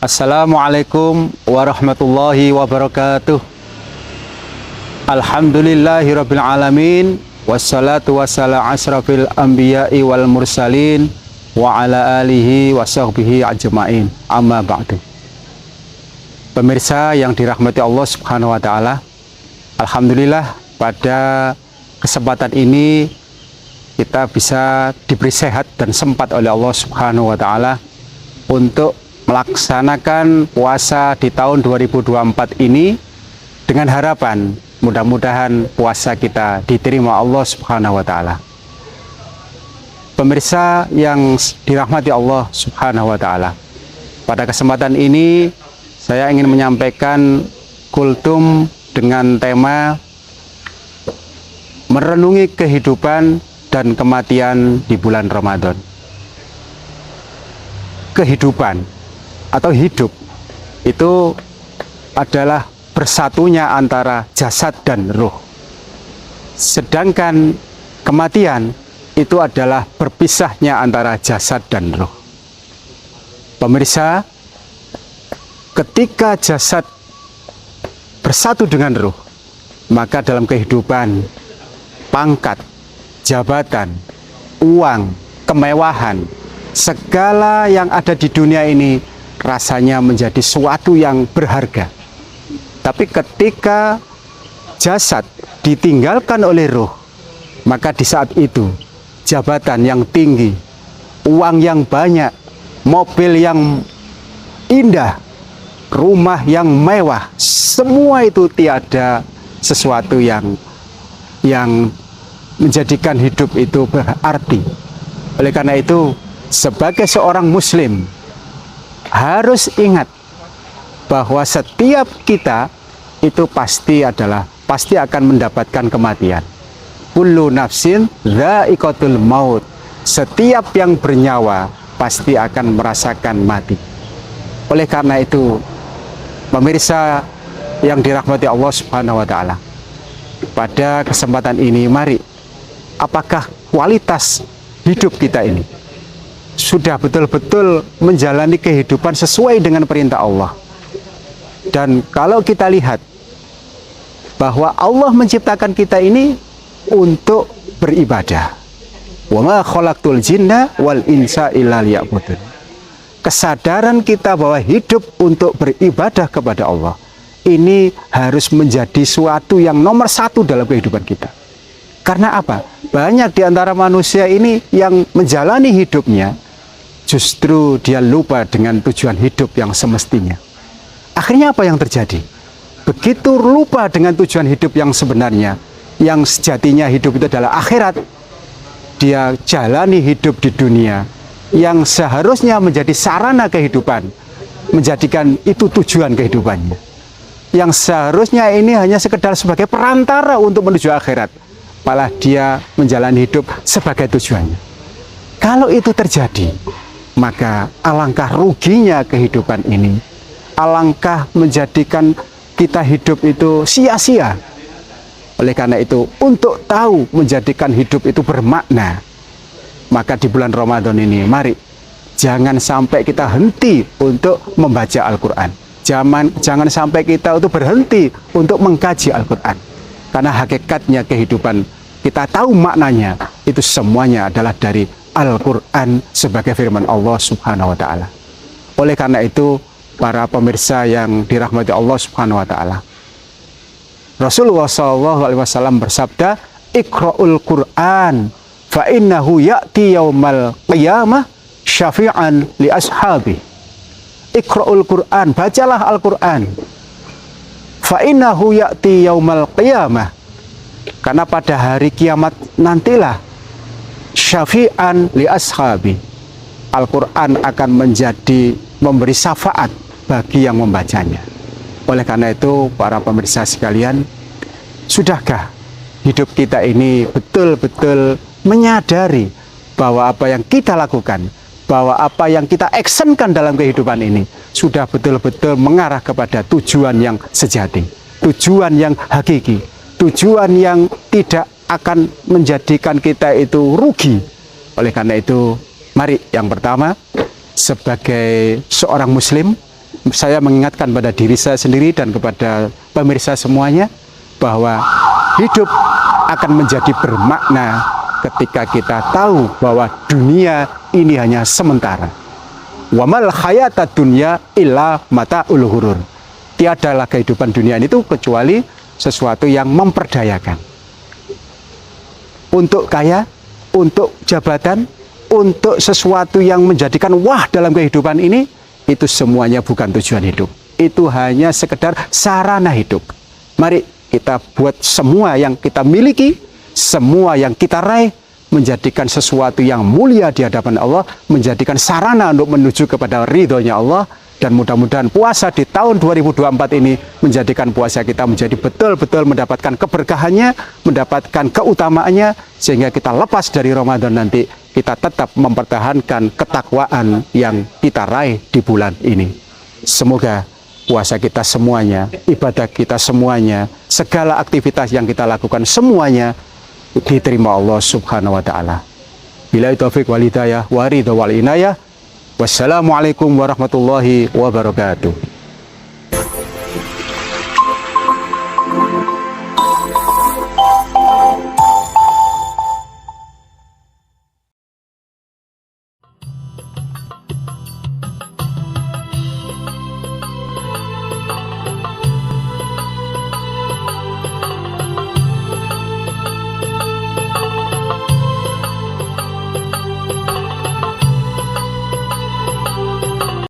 Assalamualaikum warahmatullahi wabarakatuh. Alhamdulillahirabbil alamin, wassalatu wassalamu asrafil anbiya'i wal mursalin wa ala alihi wa sahbihi ajma'in. Amma ba'du. Pemirsa yang dirahmati Allah Subhanahu wa taala, alhamdulillah pada kesempatan ini kita bisa diberi sehat dan sempat oleh Allah Subhanahu wa taala untuk melaksanakan puasa di tahun 2024 ini dengan harapan mudah-mudahan puasa kita diterima Allah Subhanahu wa taala. Pemirsa yang dirahmati Allah Subhanahu wa taala, pada kesempatan ini saya ingin menyampaikan kultum dengan tema merenungi kehidupan dan kematian di bulan Ramadan. Kehidupan atau hidup itu adalah bersatunya antara jasad dan ruh. Sedangkan kematian itu adalah berpisahnya antara jasad dan ruh. Pemirsa, ketika jasad bersatu dengan ruh, maka dalam kehidupan, pangkat, jabatan, uang, kemewahan, segala yang ada di dunia ini rasanya menjadi sesuatu yang berharga. Tapi ketika jasad ditinggalkan oleh ruh, maka di saat itu jabatan yang tinggi, uang yang banyak, mobil yang indah, rumah yang mewah, semua itu tiada sesuatu yang menjadikan hidup itu berarti. Oleh karena itu, sebagai seorang muslim harus ingat bahwa setiap kita itu pasti akan mendapatkan kematian. Kullu nafsin dha'iqatul maut. Setiap yang bernyawa pasti akan merasakan mati. Oleh karena itu, pemirsa yang dirahmati Allah Subhanahu wa taala, pada kesempatan ini mari, apakah kualitas hidup kita ini sudah betul-betul menjalani kehidupan sesuai dengan perintah Allah? Dan kalau kita lihat bahwa Allah menciptakan kita ini untuk beribadah. Wa ma khalaqtul jinna wal insa illa liya'budun. Kesadaran kita bahwa hidup untuk beribadah kepada Allah ini harus menjadi suatu yang nomor satu dalam kehidupan kita. Karena apa? Banyak di antara manusia ini yang menjalani hidupnya justru dia lupa dengan tujuan hidup yang semestinya. Akhirnya apa yang terjadi? Begitu lupa dengan tujuan hidup yang sebenarnya, yang sejatinya hidup itu adalah akhirat, dia jalani hidup di dunia yang seharusnya menjadi sarana kehidupan, menjadikan itu tujuan kehidupannya. Yang seharusnya ini hanya sekedar sebagai perantara untuk menuju akhirat, malah dia menjalani hidup sebagai tujuannya. Kalau itu terjadi, maka alangkah ruginya kehidupan ini. Alangkah menjadikan kita hidup itu sia-sia. Oleh karena itu, untuk tahu menjadikan hidup itu bermakna, maka di bulan Ramadan ini, mari jangan sampai kita henti untuk membaca Al-Quran. Jangan sampai kita untuk berhenti untuk mengkaji Al-Quran. Karena hakikatnya kehidupan, kita tahu maknanya, itu semuanya adalah dari Al-Quran sebagai firman Allah Subhanahu wa ta'ala. Oleh karena itu, para pemirsa yang dirahmati Allah Subhanahu wa ta'ala, Rasulullah SAW bersabda, Iqra'ul Qur'an fa innahu ya'ti yaumal qiyamah syafi'an li ashabi. Iqra'ul Qur'an, bacalah Al-Quran. Fa innahu ya'ti yaumal qiyamah, karena pada hari kiamat nantilah syafi'an li ashabi, Al-Quran akan menjadi memberi syafaat bagi yang membacanya. Oleh karena itu, para pemirsa sekalian, sudahkah hidup kita ini betul-betul menyadari bahwa apa yang kita lakukan, bahwa apa yang kita actionkan dalam kehidupan ini sudah betul-betul mengarah kepada tujuan yang sejati, tujuan yang hakiki, tujuan yang tidak akan menjadikan kita itu rugi. Oleh karena itu, mari yang pertama, sebagai seorang muslim, saya mengingatkan pada diri saya sendiri dan kepada pemirsa semuanya bahwa hidup akan menjadi bermakna ketika kita tahu bahwa dunia ini hanya sementara. Wa mal hayatad dunya illa mata'ul ghurur. Tiadalah kehidupan dunia itu kecuali sesuatu yang memperdayakan. Untuk kaya, untuk jabatan, untuk sesuatu yang menjadikan wah dalam kehidupan ini, itu semuanya bukan tujuan hidup. Itu hanya sekedar sarana hidup. Mari kita buat semua yang kita miliki, semua yang kita raih, menjadikan sesuatu yang mulia di hadapan Allah, menjadikan sarana untuk menuju kepada ridhonya Allah. Dan mudah-mudahan puasa di tahun 2024 ini menjadikan puasa kita menjadi betul-betul mendapatkan keberkahannya, mendapatkan keutamaannya, sehingga kita lepas dari Ramadan nanti, kita tetap mempertahankan ketakwaan yang kita raih di bulan ini. Semoga puasa kita semuanya, ibadah kita semuanya, segala aktivitas yang kita lakukan semuanya diterima Allah Subhanahu wa Ta'ala. Billahi taufiq wal hidayah wa ridha wal inayah. Wassalamualaikum warahmatullahi wabarakatuh.